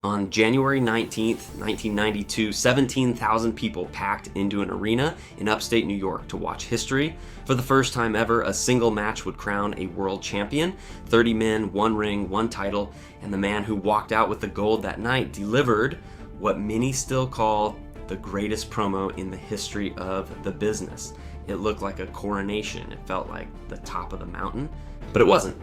On January 19th, 1992, 17,000 people packed into an arena in upstate New York to watch history. For the first time ever, a single match would crown a world champion. 30 men, one ring, one title, and the man who walked out with the gold that night delivered what many still call the greatest promo in the history of the business. It looked like a coronation. It felt like the top of the mountain, but it wasn't.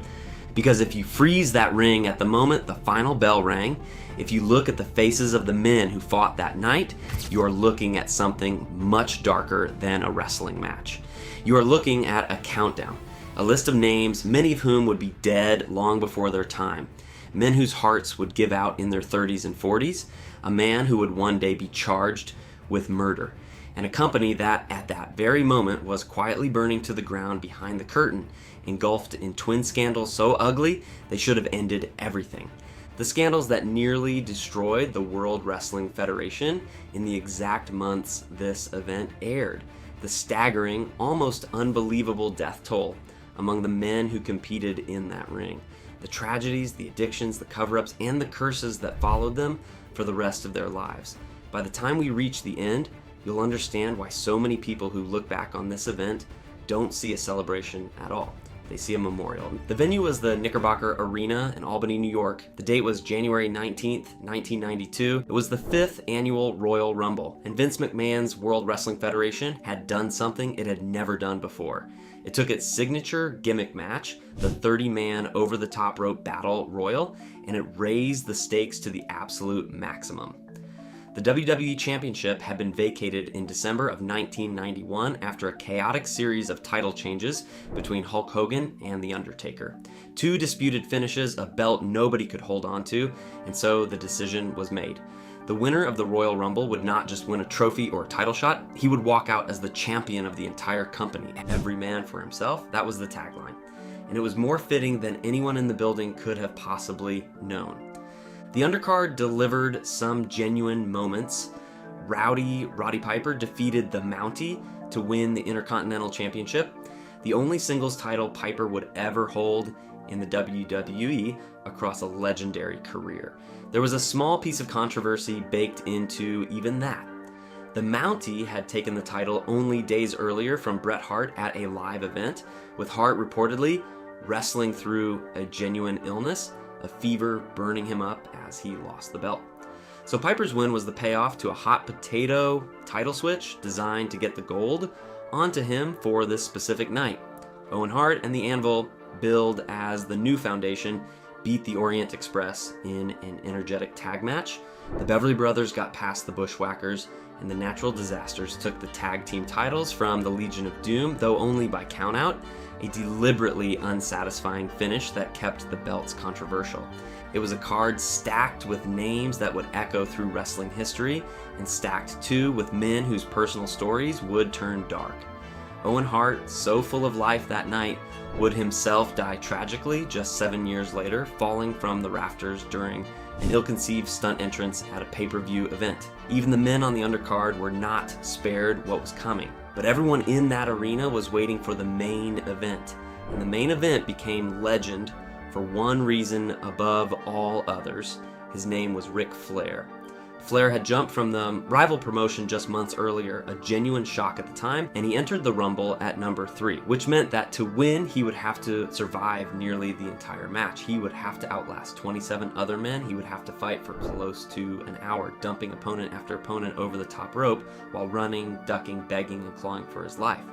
Because if you freeze that ring at the moment the final bell rang, if you look at the faces of the men who fought that night, you are looking at something much darker than a wrestling match. You are looking at a countdown, a list of names, many of whom would be dead long before their time. Men whose hearts would give out in their 30s and 40s, a man who would one day be charged with murder, and a company that at that very moment was quietly burning to the ground behind the curtain, engulfed in twin scandals so ugly they should have ended everything. The scandals that nearly destroyed the World Wrestling Federation in the exact months this event aired. The staggering, almost unbelievable death toll among the men who competed in that ring. The tragedies, the addictions, the cover-ups, and the curses that followed them for the rest of their lives. By the time we reach the end, you'll understand why so many people who look back on this event don't see a celebration at all. They see a memorial. The venue was the Knickerbocker Arena in Albany, New York. The date was January 19th, 1992. It was the 5th annual Royal Rumble, and Vince McMahon's World Wrestling Federation had done something it had never done before. It took its signature gimmick match, the 30-man over-the-top rope battle royal, and it raised the stakes to the absolute maximum. The WWE Championship had been vacated in December of 1991 after a chaotic series of title changes between Hulk Hogan and The Undertaker. Two disputed finishes, a belt nobody could hold on to, and so the decision was made. The winner of the Royal Rumble would not just win a trophy or a title shot, he would walk out as the champion of the entire company. Every man for himself, that was the tagline. And it was more fitting than anyone in the building could have possibly known. The undercard delivered some genuine moments. Roddy Piper defeated the Mountie to win the Intercontinental Championship, the only singles title Piper would ever hold in the WWE across a legendary career. There was a small piece of controversy baked into even that. The Mountie had taken the title only days earlier from Bret Hart at a live event, with Hart reportedly wrestling through a genuine illness, a fever burning him up as he lost the belt. So Piper's win was the payoff to a hot potato title switch designed to get the gold onto him for this specific night. Owen Hart and the Anvil, billed as the new foundation, beat the Orient Express in an energetic tag match. The Beverly Brothers got past the Bushwhackers, and the Natural Disasters took the tag team titles from the Legion of Doom, though only by countout, a deliberately unsatisfying finish that kept the belts controversial. It was a card stacked with names that would echo through wrestling history, and stacked too with men whose personal stories would turn dark. Owen Hart, so full of life that night, would himself die tragically just 7 years later, falling from the rafters during an ill-conceived stunt entrance at a pay-per-view event. Even the men on the undercard were not spared what was coming. But everyone in that arena was waiting for the main event. And the main event became legend for one reason above all others. His name was Ric Flair. Flair had jumped from the rival promotion just months earlier, a genuine shock at the time, and he entered the Rumble at number 3, which meant that to win, he would have to survive nearly the entire match. He would have to outlast 27 other men. He would have to fight for close to an hour, dumping opponent after opponent over the top rope while running, ducking, begging, and clawing for his life.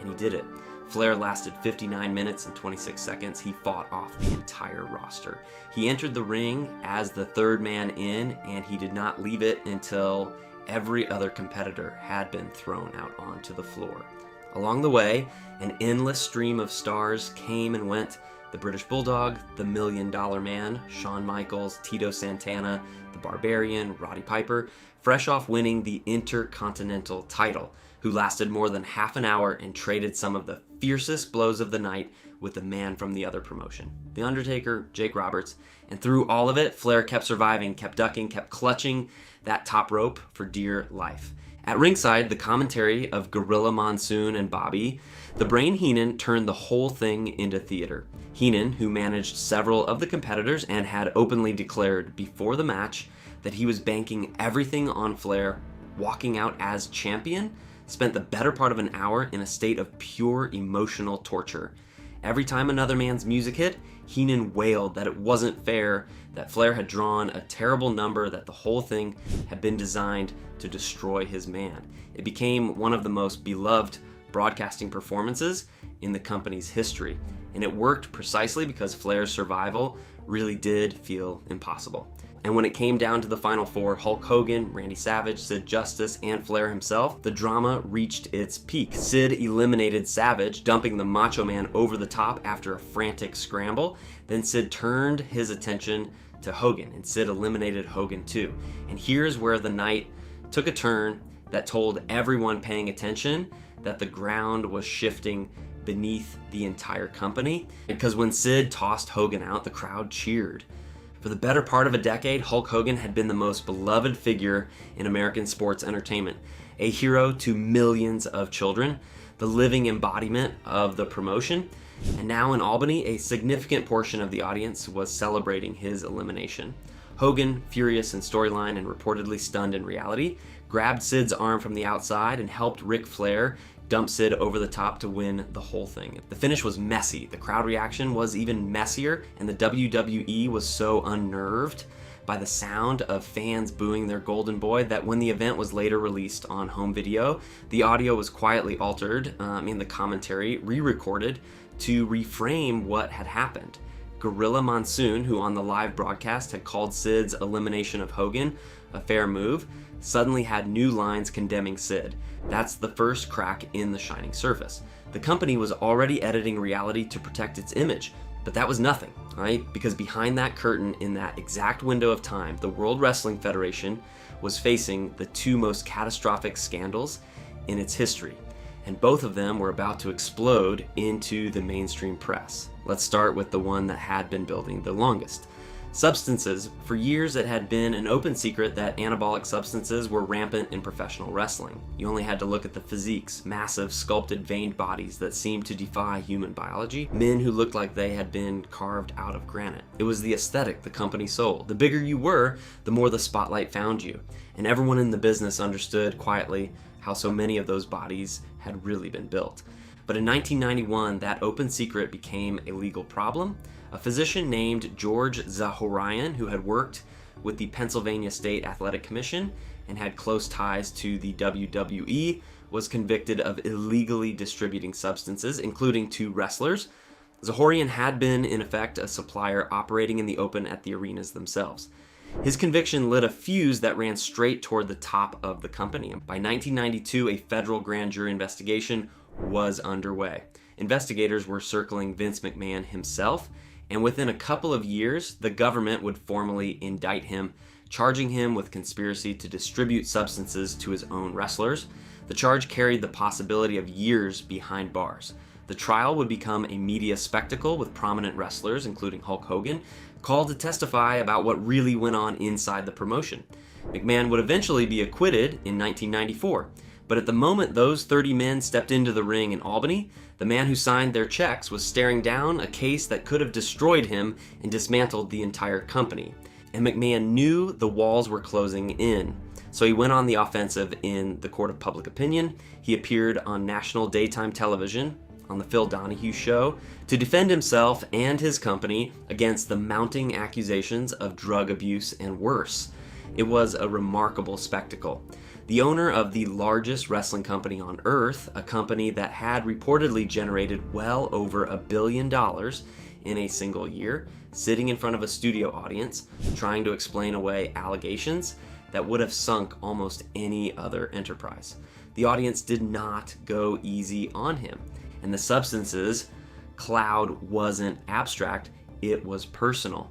And he did it. Flair lasted 59 minutes and 26 seconds. He fought off the entire roster. He entered the ring as the third man in, and he did not leave it until every other competitor had been thrown out onto the floor. Along the way, an endless stream of stars came and went. The British Bulldog, the $1 Million Man, Shawn Michaels, Tito Santana, the Barbarian, Roddy Piper, fresh off winning the Intercontinental title, who lasted more than half an hour and traded some of the fiercest blows of the night with the man from the other promotion, The Undertaker, Jake Roberts. And through all of it, Flair kept surviving, kept ducking, kept clutching that top rope for dear life. At ringside, the commentary of Gorilla Monsoon and Bobby, the Brain Heenan turned the whole thing into theater. Heenan, who managed several of the competitors and had openly declared before the match that he was banking everything on Flair walking out as champion, spent the better part of an hour in a state of pure emotional torture. Every time another man's music hit, Heenan wailed that it wasn't fair, that Flair had drawn a terrible number, that the whole thing had been designed to destroy his man. It became one of the most beloved broadcasting performances in the company's history, and it worked precisely because Flair's survival really did feel impossible. And when it came down to the final four, Hulk Hogan, Randy Savage, Sid Justice, and Flair himself, the drama reached its peak. Sid eliminated Savage, dumping the Macho Man over the top after a frantic scramble. Then Sid turned his attention to Hogan, and Sid eliminated Hogan too. And here's where the night took a turn that told everyone paying attention that the ground was shifting beneath the entire company. Because when Sid tossed Hogan out, the crowd cheered. For the better part of a decade, Hulk Hogan had been the most beloved figure in American sports entertainment, a hero to millions of children, the living embodiment of the promotion. And now in Albany, a significant portion of the audience was celebrating his elimination. Hogan, furious in storyline and reportedly stunned in reality, grabbed Sid's arm from the outside and helped Ric Flair dump Sid over the top to win the whole thing. The finish was messy, the crowd reaction was even messier, and the WWE was so unnerved by the sound of fans booing their golden boy that when the event was later released on home video, the audio was quietly altered in the commentary, re-recorded to reframe what had happened. Gorilla Monsoon, who on the live broadcast had called Sid's elimination of Hogan a fair move, suddenly had new lines condemning Sid. That's the first crack in the shining surface. The company was already editing reality to protect its image, but that was nothing, right? Because behind that curtain, in that exact window of time, the World Wrestling Federation was facing the two most catastrophic scandals in its history, and both of them were about to explode into the mainstream press. Let's start with the one that had been building the longest. Substances. For years it had been an open secret that anabolic substances were rampant in professional wrestling. You only had to look at the physiques, massive sculpted veined bodies that seemed to defy human biology, men who looked like they had been carved out of granite. It was the aesthetic the company sold. The bigger you were, the more the spotlight found you, and everyone in the business understood quietly how so many of those bodies had really been built. But in 1991, that open secret became a legal problem. A physician named George Zahorian, who had worked with the Pennsylvania State Athletic Commission and had close ties to the WWE, was convicted of illegally distributing substances, including 2 wrestlers. Zahorian had been, in effect, a supplier operating in the open at the arenas themselves. His conviction lit a fuse that ran straight toward the top of the company. By 1992, a federal grand jury investigation was underway. Investigators were circling Vince McMahon himself, and within a couple of years, the government would formally indict him, charging him with conspiracy to distribute substances to his own wrestlers. The charge carried the possibility of years behind bars. The trial would become a media spectacle with prominent wrestlers, including Hulk Hogan, called to testify about what really went on inside the promotion. McMahon would eventually be acquitted in 1994. But at the moment those 30 men stepped into the ring in Albany, the man who signed their checks was staring down a case that could have destroyed him and dismantled the entire company. And McMahon knew the walls were closing in. So he went on the offensive in the court of public opinion. He appeared on national daytime television, on the Phil Donahue Show, to defend himself and his company against the mounting accusations of drug abuse and worse. It was a remarkable spectacle. The owner of the largest wrestling company on earth, a company that had reportedly generated well over $1 billion in a single year, sitting in front of a studio audience, trying to explain away allegations that would have sunk almost any other enterprise. The audience did not go easy on him, and the substances cloud wasn't abstract, it was personal.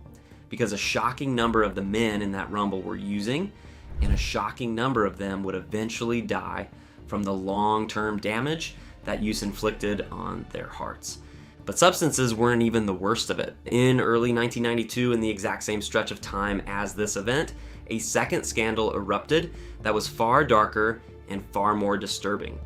Because a shocking number of the men in that rumble were using, and a shocking number of them would eventually die from the long-term damage that use inflicted on their hearts. But substances weren't even the worst of it. In early 1992, in the exact same stretch of time as this event, a second scandal erupted that was far darker and far more disturbing.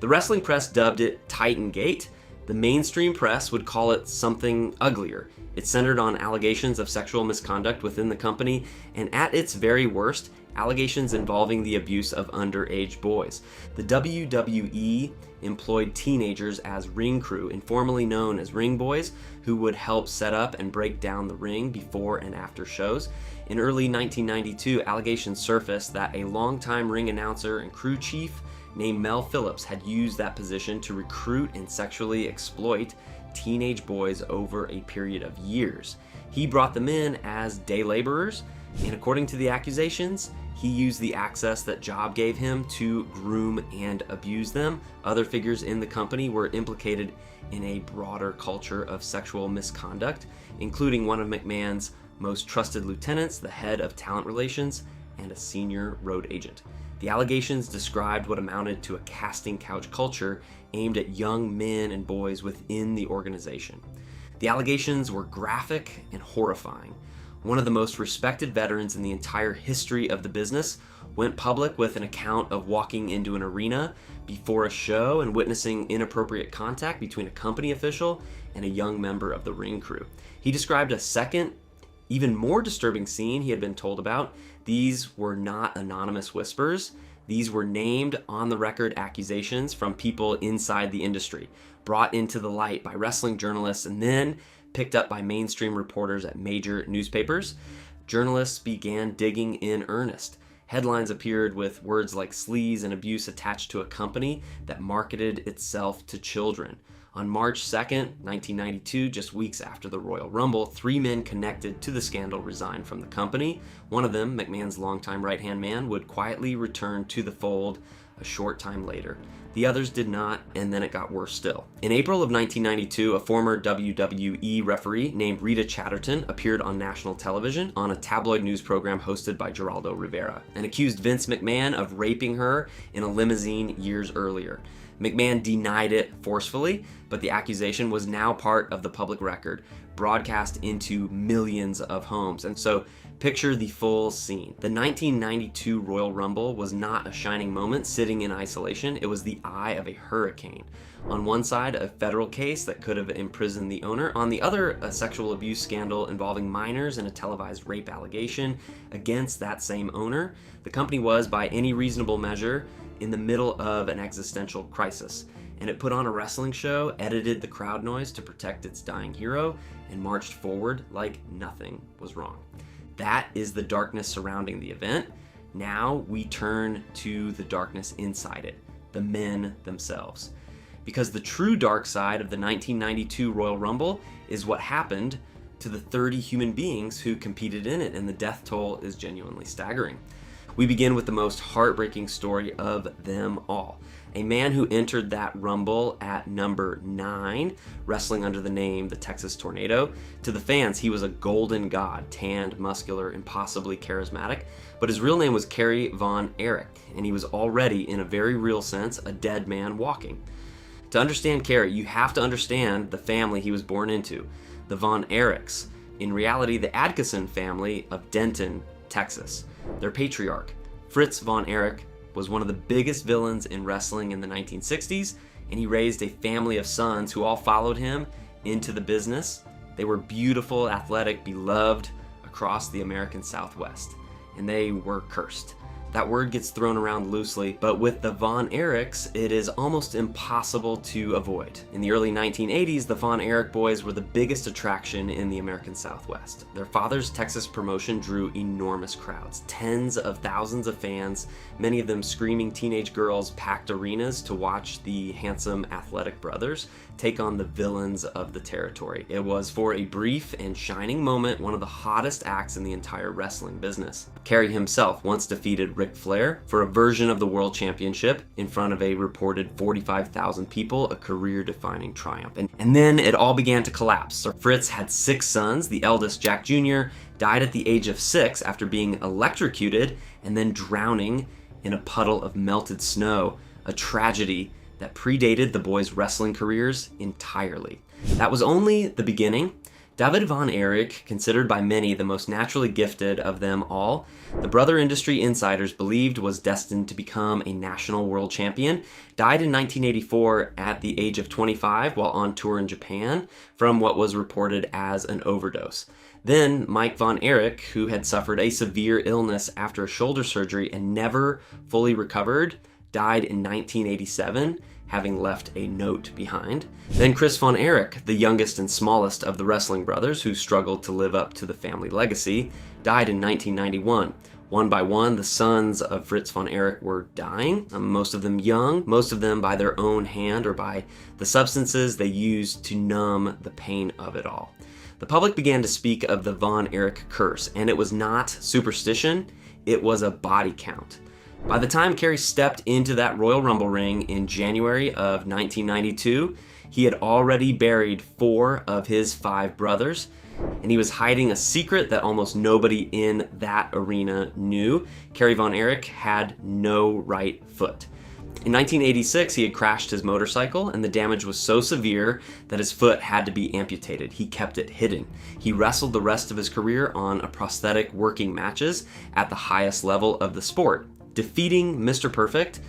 The wrestling press dubbed it Titan Gate. The The mainstream press would call it something uglier. It centered on allegations of sexual misconduct within the company, and at its very worst, allegations involving the abuse of underage boys. The WWE employed teenagers as ring crew, informally known as ring boys, who would help set up and break down the ring before and after shows. In early 1992, allegations surfaced that a longtime ring announcer and crew chief named Mel Phillips had used that position to recruit and sexually exploit teenage boys over a period of years. He brought them in as day laborers, and according to the accusations, he used the access that job gave him to groom and abuse them. Other figures in the company were implicated in a broader culture of sexual misconduct, including one of McMahon's most trusted lieutenants, the head of talent relations, and a senior road agent. The allegations described what amounted to a casting couch culture aimed at young men and boys within the organization. The allegations were graphic and horrifying. One of the most respected veterans in the entire history of the business went public with an account of walking into an arena before a show and witnessing inappropriate contact between a company official and a young member of the ring crew. He described a second, even more disturbing scene he had been told about. These were not anonymous whispers. These were named on-the-record accusations from people inside the industry, brought into the light by wrestling journalists and then picked up by mainstream reporters at major newspapers. Journalists began digging in earnest. Headlines appeared with words like sleaze and abuse attached to a company that marketed itself to children. On March 2nd, 1992, just weeks after the Royal Rumble, 3 men connected to the scandal resigned from the company. One of them, McMahon's longtime right-hand man, would quietly return to the fold a short time later. The others did not, and then it got worse still. In April of 1992, a former WWE referee named Rita Chatterton appeared on national television on a tabloid news program hosted by Geraldo Rivera and accused Vince McMahon of raping her in a limousine years earlier. McMahon denied it forcefully, but the accusation was now part of the public record, broadcast into millions of homes. And so picture the full scene. The 1992 Royal Rumble was not a shining moment sitting in isolation. It was the eye of a hurricane. On one side, a federal case that could have imprisoned the owner. On the other, a sexual abuse scandal involving minors and a televised rape allegation against that same owner. The company was, by any reasonable measure, in the middle of an existential crisis, and it put on a wrestling show, edited the crowd noise to protect its dying hero, and marched forward like nothing was wrong. That is the darkness surrounding the event. Now we turn to the darkness inside it, the men themselves. Because the true dark side of the 1992 Royal Rumble is what happened to the 30 human beings who competed in it, and the death toll is genuinely staggering. We begin with the most heartbreaking story of them all. A man who entered that Rumble at number 9, wrestling under the name the Texas Tornado. To the fans, he was a golden god, tanned, muscular, impossibly charismatic, but his real name was Kerry Von Erich, and he was already, in a very real sense, a dead man walking. To understand Kerry, you have to understand the family he was born into, the Von Erichs, in reality the Adkisson family of Denton, Texas. Their patriarch, Fritz Von Erich, was one of the biggest villains in wrestling in the 1960s, and he raised a family of sons who all followed him into the business. They were beautiful, athletic, beloved across the American Southwest, and they were cursed. That word gets thrown around loosely, but with the Von Erichs, it is almost impossible to avoid. In the early 1980s, the Von Erich boys were the biggest attraction in the American Southwest. Their father's Texas promotion drew enormous crowds, tens of thousands of fans, many of them screaming teenage girls packed arenas to watch the handsome athletic brothers take on the villains of the territory. It was, for a brief and shining moment, one of the hottest acts in the entire wrestling business. Kerry himself once defeated Ric Flair for a version of the World Championship in front of a reported 45,000 people, a career-defining triumph. And then it all began to collapse. So Fritz had 6 sons. The eldest, Jack Jr., died at the age of 6 after being electrocuted and then drowning in a puddle of melted snow, a tragedy that predated the boys' wrestling careers entirely. That was only the beginning. David Von Erich, considered by many the most naturally gifted of them all, the brother industry insiders believed was destined to become a national world champion, died in 1984 at the age of 25 while on tour in Japan from what was reported as an overdose. Then Mike Von Erich, who had suffered a severe illness after a shoulder surgery and never fully recovered, died in 1987, having left a note behind. Then Chris Von Erich, the youngest and smallest of the wrestling brothers who struggled to live up to the family legacy, died in 1991. One by one, the sons of Fritz Von Erich were dying, most of them young, most of them by their own hand or by the substances they used to numb the pain of it all. The public began to speak of the Von Erich curse, and it was not superstition, it was a body count. By the time Kerry stepped into that Royal Rumble ring in January of 1992, he had already buried 4 of his 5 brothers, and he was hiding a secret that almost nobody in that arena knew. Kerry Von Erich had no right foot. In 1986, he had crashed his motorcycle, and the damage was so severe that his foot had to be amputated. He kept it hidden. He wrestled the rest of his career on a prosthetic working matches at the highest level of the sport, defeating Mr. Perfect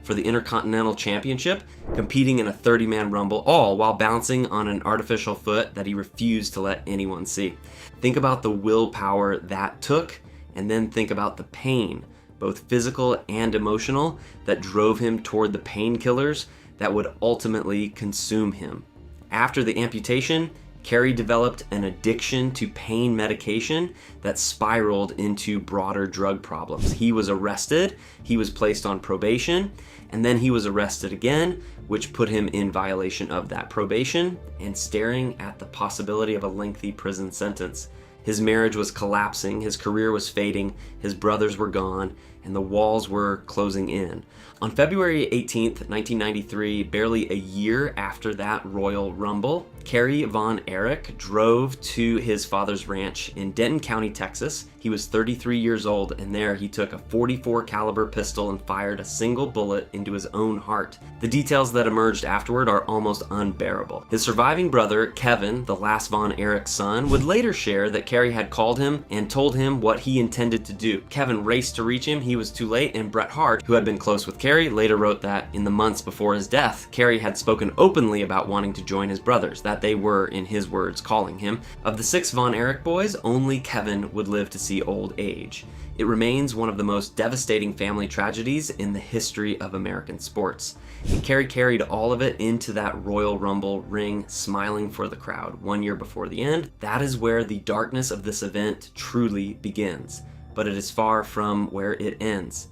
for the Intercontinental Championship, competing in a 30-man Rumble, all while bouncing on an artificial foot that he refused to let anyone see. Think about the willpower that took, and then think about the pain, both physical and emotional, that drove him toward the painkillers that would ultimately consume him. After the amputation, Kerry developed an addiction to pain medication that spiraled into broader drug problems. He was arrested, he was placed on probation, and then he was arrested again, which put him in violation of that probation and staring at the possibility of a lengthy prison sentence. His marriage was collapsing, his career was fading, his brothers were gone, and the walls were closing in. On February 18th, 1993, barely a year after that Royal Rumble, Kerry Von Erich drove to his father's ranch in Denton County, Texas. He was 33 years old, and there he took a .44 caliber pistol and fired a single bullet into his own heart. The details that emerged afterward are almost unbearable. His surviving brother, Kevin, the last Von Erich's son, would later share that Kerry had called him and told him what he intended to do. Kevin raced to reach him, he was too late, and Bret Hart, who had been close with Kerry, later wrote that in the months before his death, Kerry had spoken openly about wanting to join his brothers, that they were, in his words, calling him. Of the 6 Von Erich boys, only Kevin would live to see old age. It remains one of the most devastating family tragedies in the history of American sports. And Kerry carried all of it into that Royal Rumble ring, smiling for the crowd 1 year before the end. That is where the darkness of this event truly begins, but it is far from where it ends.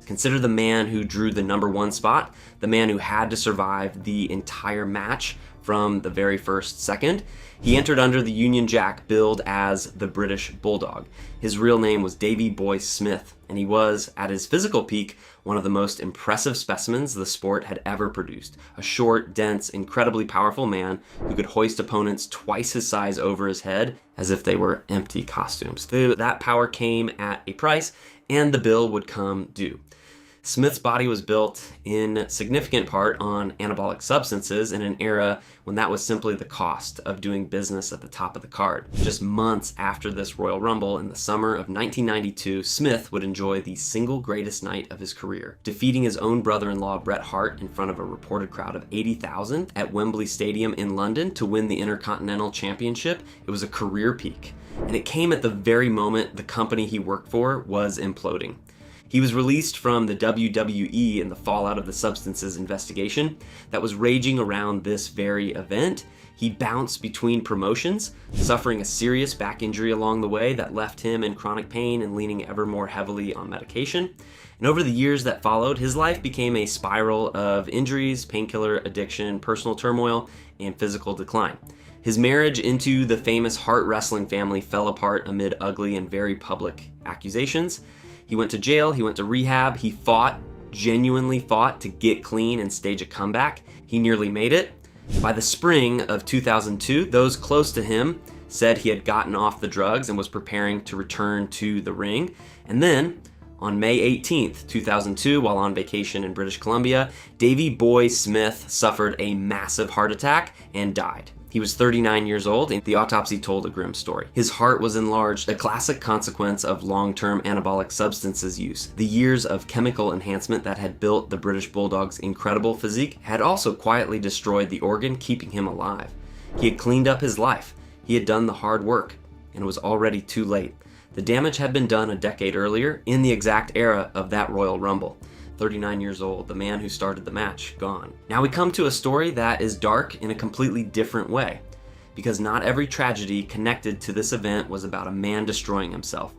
Consider the man who drew the number 1 spot, the man who had to survive the entire match from the very first second. He entered under the Union Jack, billed as the British Bulldog. His real name was Davy Boy Smith, and he was, at his physical peak, one of the most impressive specimens the sport had ever produced. A short, dense, incredibly powerful man who could hoist opponents twice his size over his head as if they were empty costumes. That power came at a price, and the bill would come due. Smith's body was built in significant part on anabolic substances in an era when that was simply the cost of doing business at the top of the card. Just months after this Royal Rumble in the summer of 1992, Smith would enjoy the single greatest night of his career, defeating his own brother-in-law Bret Hart in front of a reported crowd of 80,000 at Wembley Stadium in London to win the Intercontinental Championship. It was a career peak, and it came at the very moment the company he worked for was imploding. He was released from the WWE in the fallout of the substances investigation that was raging around this very event. He bounced between promotions, suffering a serious back injury along the way that left him in chronic pain and leaning ever more heavily on medication. And over the years that followed, his life became a spiral of injuries, painkiller addiction, personal turmoil, and physical decline. His marriage into the famous Hart wrestling family fell apart amid ugly and very public accusations. He went to jail, he went to rehab, he genuinely fought to get clean and stage a comeback. He nearly made it. By the spring of 2002, those close to him said he had gotten off the drugs and was preparing to return to the ring. And then, on May 18th, 2002, while on vacation in British Columbia, Davy Boy Smith suffered a massive heart attack and died. He was 39 years old, and the autopsy told a grim story. His heart was enlarged, a classic consequence of long-term anabolic substances use. The years of chemical enhancement that had built the British Bulldog's incredible physique had also quietly destroyed the organ keeping him alive. He had cleaned up his life. He had done the hard work, and it was already too late. The damage had been done a decade earlier, in the exact era of that Royal Rumble. 39 years old, the man who started the match, gone. Now we come to a story that is dark in a completely different way, because not every tragedy connected to this event was about a man destroying himself.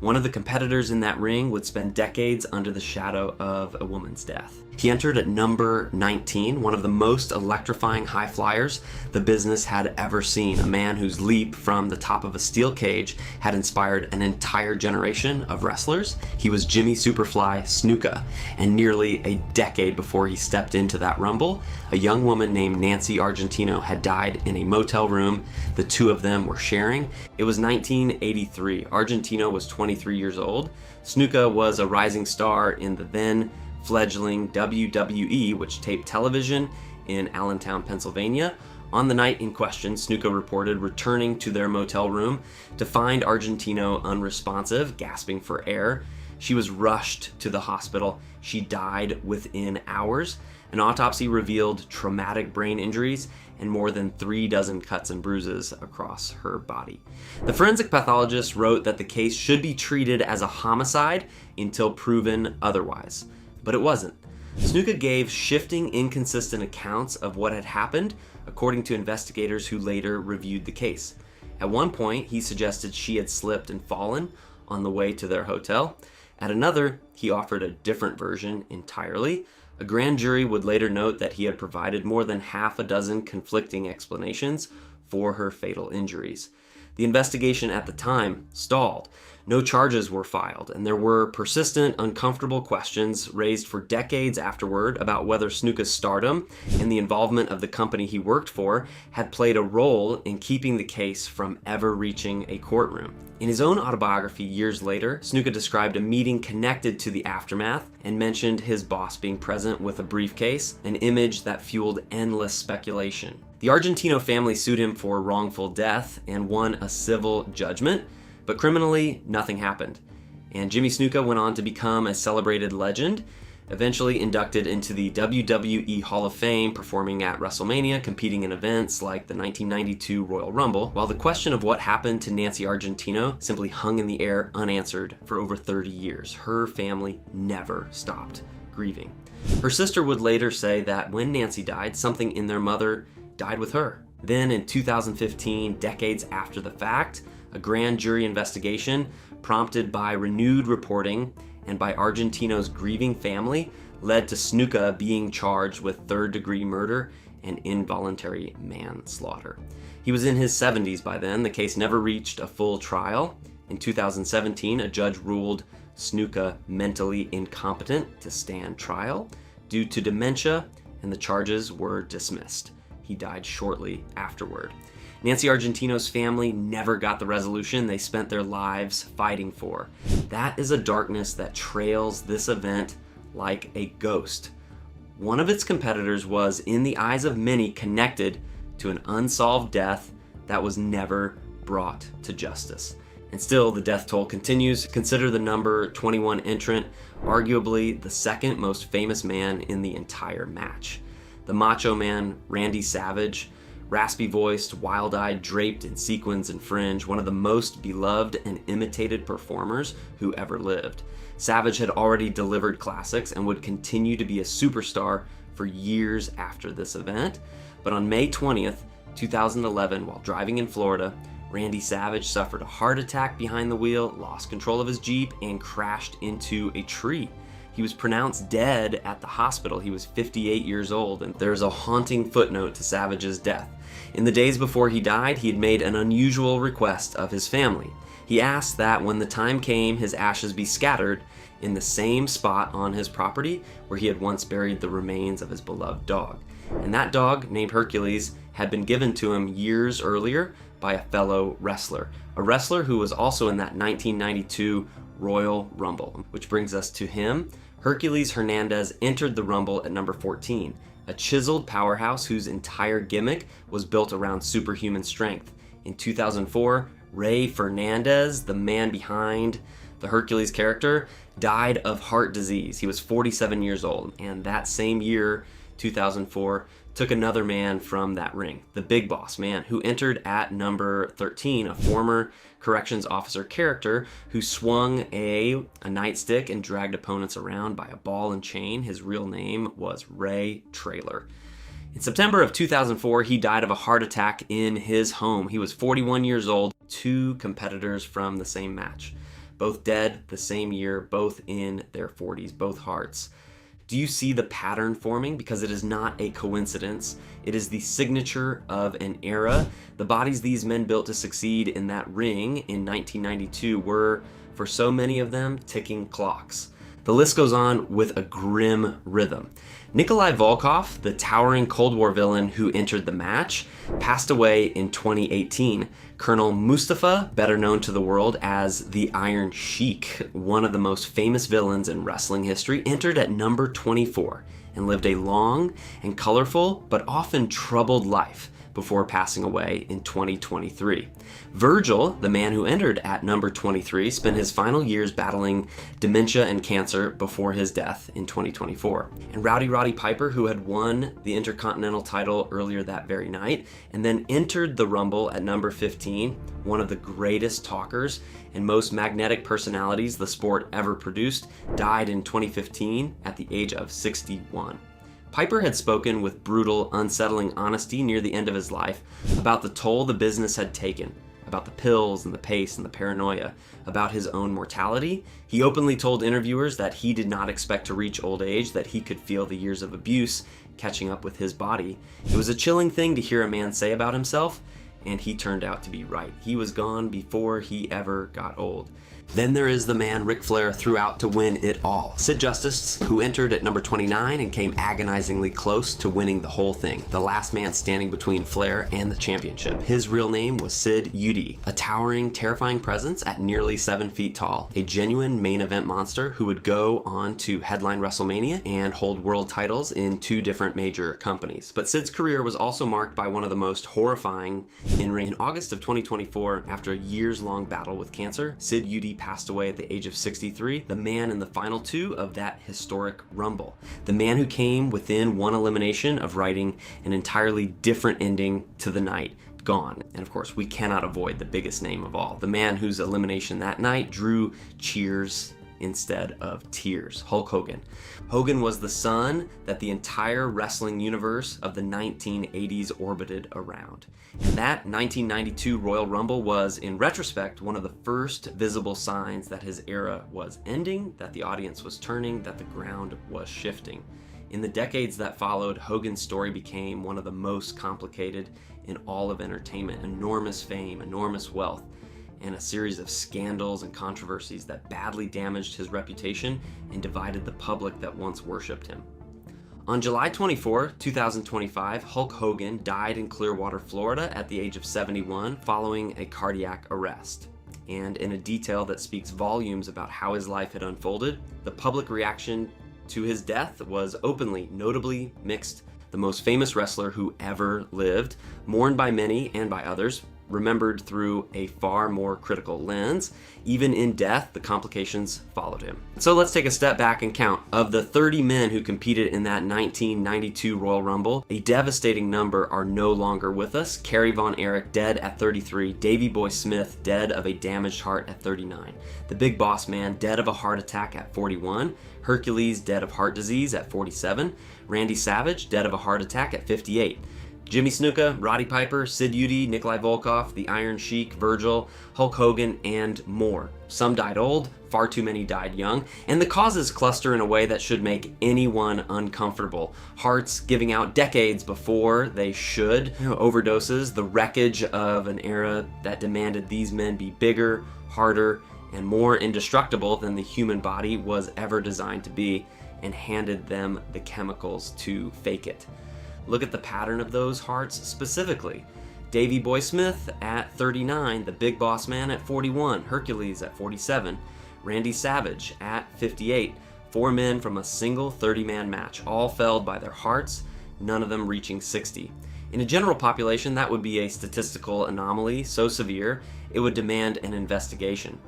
One of the competitors in that ring would spend decades under the shadow of a woman's death. He entered at number 19, one of the most electrifying high flyers the business had ever seen, a man whose leap from the top of a steel cage had inspired an entire generation of wrestlers. He was Jimmy Superfly Snuka, and nearly a decade before he stepped into that rumble, a young woman named Nancy Argentino had died in a motel room the two of them were sharing. It was 1983. Argentino was 23 years old. Snuka was a rising star in the then fledgling WWE, which taped television in Allentown, Pennsylvania. On the night in question, Snuka reported returning to their motel room to find Argentino unresponsive, gasping for air. She was rushed to the hospital. She died within hours. An autopsy revealed traumatic brain injuries and more than 36 cuts and bruises across her body. The forensic pathologist wrote that the case should be treated as a homicide until proven otherwise. But it wasn't. Snuka gave shifting, inconsistent accounts of what had happened, according to investigators who later reviewed the case. At one point, he suggested she had slipped and fallen on the way to their hotel. At another, he offered a different version entirely. A grand jury would later note that he had provided more than half a dozen conflicting explanations for her fatal injuries. The investigation at the time stalled. No charges were filed, and there were persistent, uncomfortable questions raised for decades afterward about whether Snuka's stardom and the involvement of the company he worked for had played a role in keeping the case from ever reaching a courtroom. In his own autobiography years later, Snuka described a meeting connected to the aftermath and mentioned his boss being present with a briefcase, an image that fueled endless speculation. The Argentino family sued him for wrongful death and won a civil judgment, but criminally, nothing happened. And Jimmy Snuka went on to become a celebrated legend, eventually inducted into the WWE Hall of Fame, performing at WrestleMania, competing in events like the 1992 Royal Rumble, while the question of what happened to Nancy Argentino simply hung in the air unanswered for over 30 years. Her family never stopped grieving. Her sister would later say that when Nancy died, something in their mother died with her. Then in 2015, decades after the fact, a grand jury investigation, prompted by renewed reporting and by Argentino's grieving family, led to Snuka being charged with third-degree murder and involuntary manslaughter. He was in his 70s by then. The case never reached a full trial. In 2017, a judge ruled Snuka mentally incompetent to stand trial due to dementia, and the charges were dismissed. He died shortly afterward. Nancy Argentino's family never got the resolution they spent their lives fighting for. That is a darkness that trails this event like a ghost. One of its competitors was, in the eyes of many, connected to an unsolved death that was never brought to justice. And still, the death toll continues. Consider the number 21 entrant, arguably the second most famous man in the entire match. The Macho Man, Randy Savage, raspy-voiced, wild-eyed, draped in sequins and fringe, one of the most beloved and imitated performers who ever lived. Savage had already delivered classics and would continue to be a superstar for years after this event. But on May 20th, 2011, while driving in Florida, Randy Savage suffered a heart attack behind the wheel, lost control of his Jeep, and crashed into a tree. He was pronounced dead at the hospital. He was 58 years old, and there's a haunting footnote to Savage's death. In the days before he died, he had made an unusual request of his family. He asked that when the time came, his ashes be scattered in the same spot on his property where he had once buried the remains of his beloved dog. And that dog, named Hercules, had been given to him years earlier by a fellow wrestler. A wrestler who was also in that 1992 Royal Rumble. Which brings us to him. Hercules Hernandez entered the Rumble at number 14. a chiseled powerhouse whose entire gimmick was built around superhuman strength. In 2004, Ray Fernandez, the man behind the Hercules character, died of heart disease. He was 47 years old, and that same year, 2004, took another man from that ring, the Big Boss Man, who entered at number 13, a former corrections officer character who swung a nightstick and dragged opponents around by a ball and chain. His real name was Ray Traylor. In September of 2004, he died of a heart attack in his home. He was 41 years old. Two competitors from the same match, both dead the same year, both in their 40s, both hearts. Do you see the pattern forming? Because it is not a coincidence. It is the signature of an era. The bodies these men built to succeed in that ring in 1992 were, for so many of them, ticking clocks. The list goes on with a grim rhythm. Nikolai Volkov, the towering Cold War villain who entered the match, passed away in 2018. Colonel Mustafa, better known to the world as the Iron Sheik, one of the most famous villains in wrestling history, entered at number 24 and lived a long and colorful but often troubled life before passing away in 2023. Virgil, the man who entered at number 23, spent his final years battling dementia and cancer before his death in 2024. And Roddy Piper, who had won the Intercontinental title earlier that very night, and then entered the Rumble at number 15, one of the greatest talkers and most magnetic personalities the sport ever produced, died in 2015 at the age of 61. Piper had spoken with brutal, unsettling honesty near the end of his life about the toll the business had taken, about the pills and the pace and the paranoia, about his own mortality. He openly told interviewers that he did not expect to reach old age, that he could feel the years of abuse catching up with his body. It was a chilling thing to hear a man say about himself, and he turned out to be right. He was gone before he ever got old. Then there is the man Ric Flair threw out to win it all, Sid Justice, who entered at number 29 and came agonizingly close to winning the whole thing, the last man standing between Flair and the championship. His real name was Sid Justice, a towering, terrifying presence at nearly 7 feet tall, a genuine main event monster who would go on to headline WrestleMania and hold world titles in 2 different major companies. But Sid's career was also marked by one of the most horrifying in-ring. In August of 2024, after a years-long battle with cancer, Sid Justice passed away at the age of 63, the man in the final 2 of that historic Rumble. The man who came within one elimination of writing an entirely different ending to the night. Gone. And of course, we cannot avoid the biggest name of all. The man whose elimination that night drew cheers instead of tears. Hulk Hogan. Hogan was the sun that the entire wrestling universe of the 1980s orbited around. And that 1992 Royal Rumble was, in retrospect, one of the first visible signs that his era was ending, that the audience was turning, that the ground was shifting. In the decades that followed, Hogan's story became one of the most complicated in all of entertainment. Enormous fame, enormous wealth, and a series of scandals and controversies that badly damaged his reputation and divided the public that once worshipped him. On July 24, 2025, Hulk Hogan died in Clearwater, Florida at the age of 71 following a cardiac arrest. And in a detail that speaks volumes about how his life had unfolded, the public reaction to his death was openly, notably mixed. The most famous wrestler who ever lived, mourned by many and by others, remembered through a far more critical lens. Even in death, the complications followed him. So let's take a step back and count. Of the 30 men who competed in that 1992 Royal Rumble, a devastating number are no longer with us. Kerry Von Erich, dead at 33. Davey Boy Smith, dead of a damaged heart at 39. The Big Boss Man, dead of a heart attack at 41. Hercules, dead of heart disease at 47. Randy Savage, dead of a heart attack at 58. Jimmy Snuka, Roddy Piper, Sid Justice, Nikolai Volkov, the Iron Sheik, Virgil, Hulk Hogan, and more. Some died old, far too many died young, and the causes cluster in a way that should make anyone uncomfortable. Hearts giving out decades before they should, overdoses, the wreckage of an era that demanded these men be bigger, harder, and more indestructible than the human body was ever designed to be, and handed them the chemicals to fake it. Look at the pattern of those hearts specifically. Davey Boy Smith at 39, the Big Boss Man at 41, Hercules at 47, Randy Savage at 58. 4 men from a single 30-man match, all felled by their hearts, none of them reaching 60. In a general population, that would be a statistical anomaly so severe it would demand an investigation.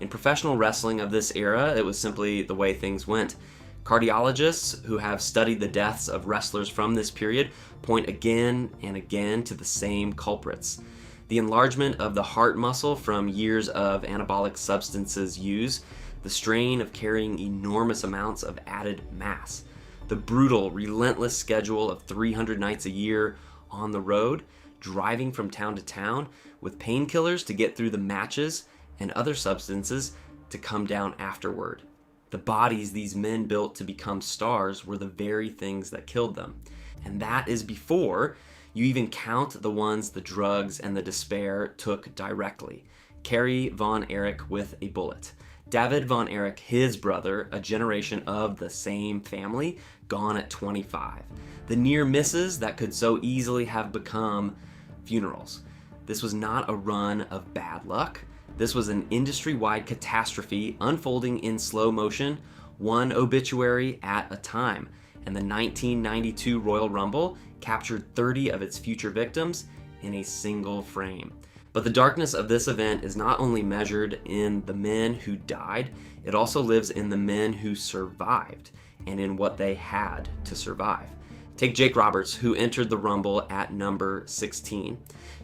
In professional wrestling of this era, it was simply the way things went. Cardiologists who have studied the deaths of wrestlers from this period point again and again to the same culprits. The enlargement of the heart muscle from years of anabolic substances use, the strain of carrying enormous amounts of added mass, the brutal, relentless schedule of 300 nights a year on the road, driving from town to town with painkillers to get through the matches and other substances to come down afterward. The bodies these men built to become stars were the very things that killed them. And that is before you even count the ones the drugs and the despair took directly. Kerry Von Erich with a bullet. David Von Erich, his brother, a generation of the same family, gone at 25. The near misses that could so easily have become funerals. This was not a run of bad luck. This was an industry-wide catastrophe unfolding in slow motion, one obituary at a time. And the 1992 Royal Rumble captured 30 of its future victims in a single frame. But the darkness of this event is not only measured in the men who died, it also lives in the men who survived and in what they had to survive. Take Jake Roberts, who entered the Rumble at number 16.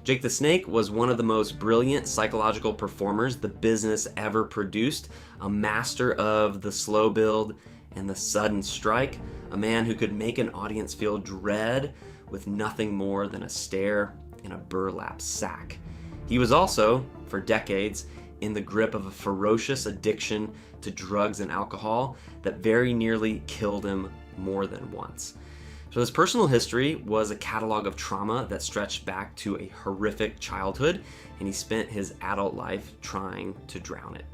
Jake the Snake was one of the most brilliant psychological performers the business ever produced, a master of the slow build and the sudden strike, a man who could make an audience feel dread with nothing more than a stare and a burlap sack. He was also, for decades, in the grip of a ferocious addiction to drugs and alcohol that very nearly killed him more than once. So his personal history was a catalog of trauma that stretched back to a horrific childhood, and he spent his adult life trying to drown it.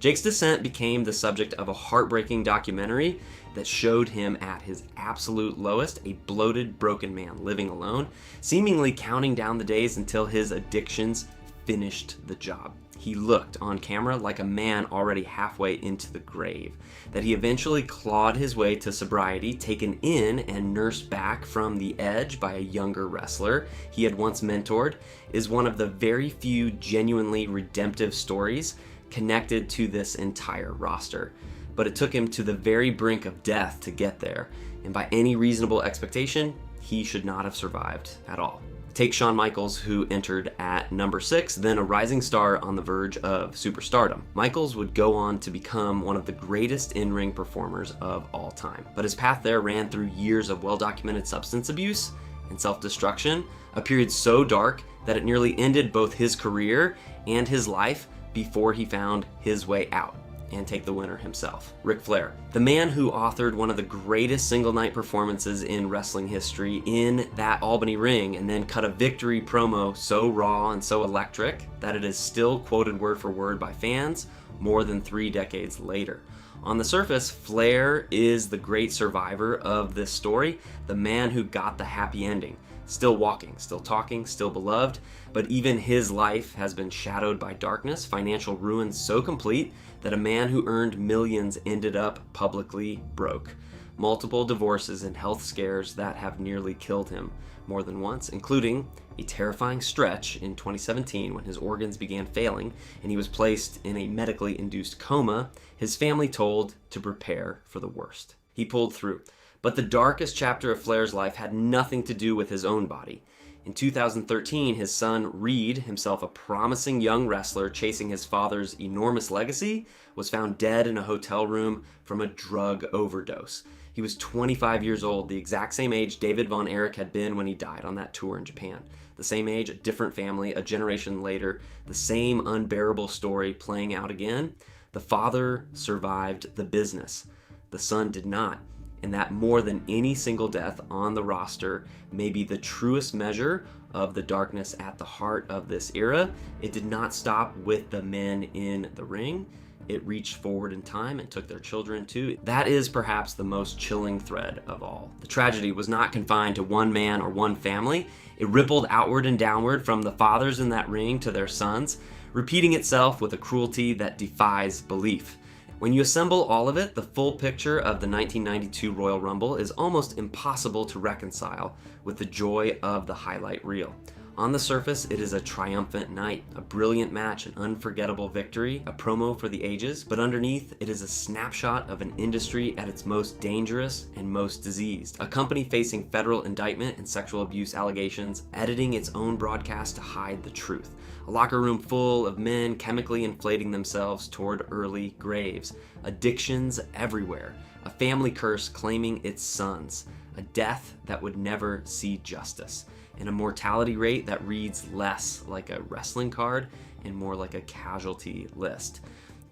Jake's descent became the subject of a heartbreaking documentary that showed him at his absolute lowest, a bloated, broken man living alone, seemingly counting down the days until his addictions finished the job. He looked on camera like a man already halfway into the grave. That he eventually clawed his way to sobriety, taken in and nursed back from the edge by a younger wrestler he had once mentored, is one of the very few genuinely redemptive stories connected to this entire roster. But it took him to the very brink of death to get there, and by any reasonable expectation, he should not have survived at all. Take Shawn Michaels, who entered at number 6, then a rising star on the verge of superstardom. Michaels would go on to become one of the greatest in-ring performers of all time, but his path there ran through years of well-documented substance abuse and self-destruction, a period so dark that it nearly ended both his career and his life before he found his way out and take the winner himself. Ric Flair, the man who authored one of the greatest single night performances in wrestling history in that Albany ring, and then cut a victory promo so raw and so electric that it is still quoted word for word by fans more than 3 decades later. On the surface, Flair is the great survivor of this story, the man who got the happy ending. Still walking, still talking, still beloved, but even his life has been shadowed by darkness, financial ruin so complete that a man who earned millions ended up publicly broke. Multiple divorces and health scares that have nearly killed him more than once, including a terrifying stretch in 2017 when his organs began failing and he was placed in a medically induced coma, his family told to prepare for the worst. He pulled through. But the darkest chapter of Flair's life had nothing to do with his own body. In 2013, his son Reed, himself a promising young wrestler chasing his father's enormous legacy, was found dead in a hotel room from a drug overdose. He was 25 years old, the exact same age David Von Erich had been when he died on that tour in Japan. The same age, a different family, a generation later, the same unbearable story playing out again. The father survived the business. The son did not. And that more than any single death on the roster may be the truest measure of the darkness at the heart of this era. It did not stop with the men in the ring. It reached forward in time and took their children too. That is perhaps the most chilling thread of all. The tragedy was not confined to one man or one family. It rippled outward and downward from the fathers in that ring to their sons, repeating itself with a cruelty that defies belief. When you assemble all of it, the full picture of the 1992 Royal Rumble is almost impossible to reconcile with the joy of the highlight reel. On the surface, it is a triumphant night, a brilliant match, an unforgettable victory, a promo for the ages, but underneath, it is a snapshot of an industry at its most dangerous and most diseased. A company facing federal indictment and sexual abuse allegations, editing its own broadcast to hide the truth. A locker room full of men chemically inflating themselves toward early graves. Addictions everywhere. A family curse claiming its sons. A death that would never see justice. And a mortality rate that reads less like a wrestling card and more like a casualty list.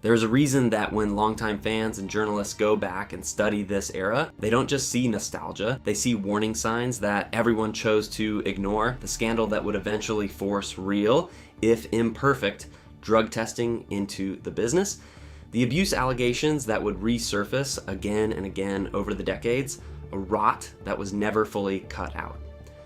There's a reason that when longtime fans and journalists go back and study this era, they don't just see nostalgia, they see warning signs that everyone chose to ignore, the scandal that would eventually force real, if imperfect, drug testing into the business, the abuse allegations that would resurface again and again over the decades, a rot that was never fully cut out.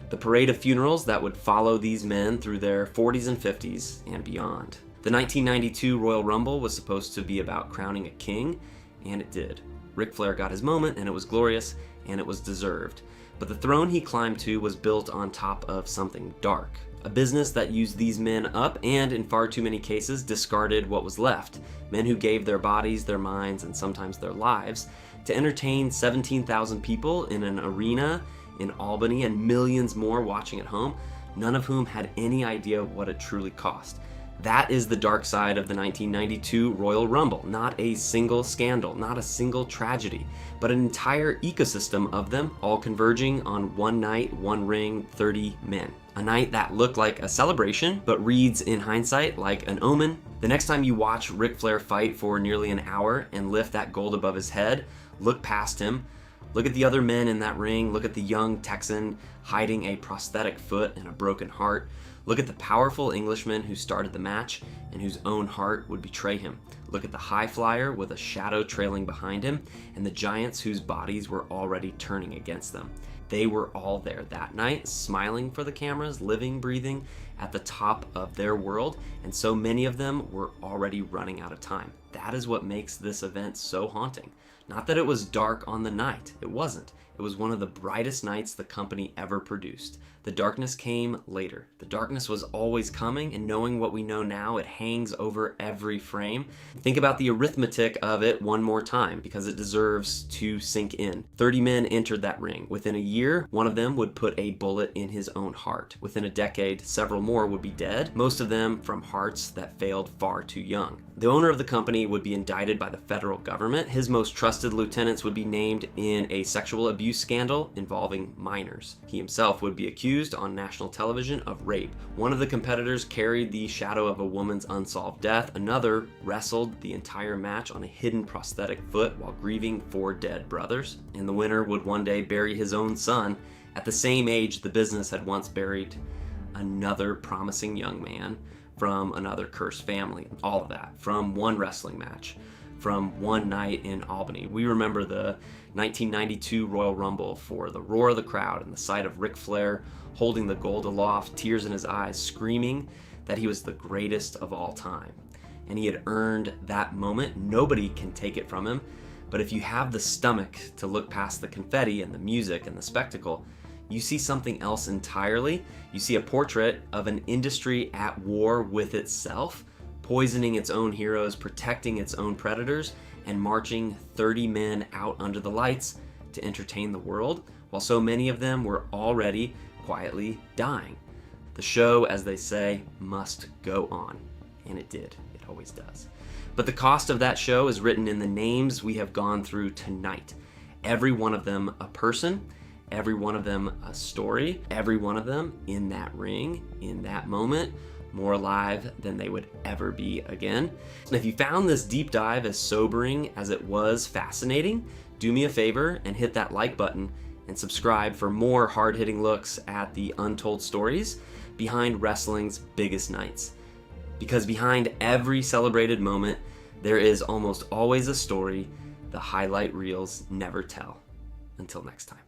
The parade of funerals that would follow these men through their 40s and 50s and beyond. The 1992 Royal Rumble was supposed to be about crowning a king, and it did. Ric Flair got his moment, and it was glorious, and it was deserved. But the throne he climbed to was built on top of something dark. A business that used these men up and, in far too many cases, discarded what was left. Men who gave their bodies, their minds, and sometimes their lives to entertain 17,000 people in an arena in Albany and millions more watching at home, none of whom had any idea what it truly cost. That is the dark side of the 1992 Royal Rumble. Not a single scandal, not a single tragedy, but an entire ecosystem of them all converging on one night, one ring, 30 men. A night that looked like a celebration, but reads in hindsight like an omen. The next time you watch Ric Flair fight for nearly an hour and lift that gold above his head, look past him. Look at the other men in that ring. Look at the young Texan hiding a prosthetic foot and a broken heart. Look at the powerful Englishman who started the match and whose own heart would betray him. Look at the high flyer with a shadow trailing behind him and the giants whose bodies were already turning against them. They were all there that night, smiling for the cameras, living, breathing at the top of their world, and so many of them were already running out of time. That is what makes this event so haunting. Not that it was dark on the night. It wasn't. It was one of the brightest nights the company ever produced. The darkness came later. The darkness was always coming, and knowing what we know now, it hangs over every frame. Think about the arithmetic of it one more time, because it deserves to sink in. 30 men entered that ring. Within a year, one of them would put a bullet in his own heart. Within a decade, several more would be dead, most of them from hearts that failed far too young. The owner of the company would be indicted by the federal government. His most trusted lieutenants would be named in a sexual abuse scandal involving minors. He himself would be accused on national television of rape. One of the competitors carried the shadow of a woman's unsolved death. Another wrestled the entire match on a hidden prosthetic foot while grieving 4 dead brothers. And the winner would one day bury his own son at the same age the business had once buried another promising young man from another cursed family. All of that from one wrestling match, from one night in Albany. We remember the 1992 Royal Rumble for the roar of the crowd and the sight of Ric Flair holding the gold aloft, tears in his eyes, screaming that he was the greatest of all time. And he had earned that moment. Nobody can take it from him. But if you have the stomach to look past the confetti and the music and the spectacle, you see something else entirely. You see a portrait of an industry at war with itself, poisoning its own heroes, protecting its own predators, and marching 30 men out under the lights to entertain the world, while so many of them were already quietly dying. The show, as they say, must go on. And it did. It always does. But the cost of that show is written in the names we have gone through tonight. Every one of them a person, every one of them a story, every one of them in that ring, in that moment, more alive than they would ever be again. And if you found this deep dive as sobering as it was fascinating, do me a favor and hit that like button and subscribe for more hard-hitting looks at the untold stories behind wrestling's biggest nights. Because behind every celebrated moment, there is almost always a story the highlight reels never tell. Until next time.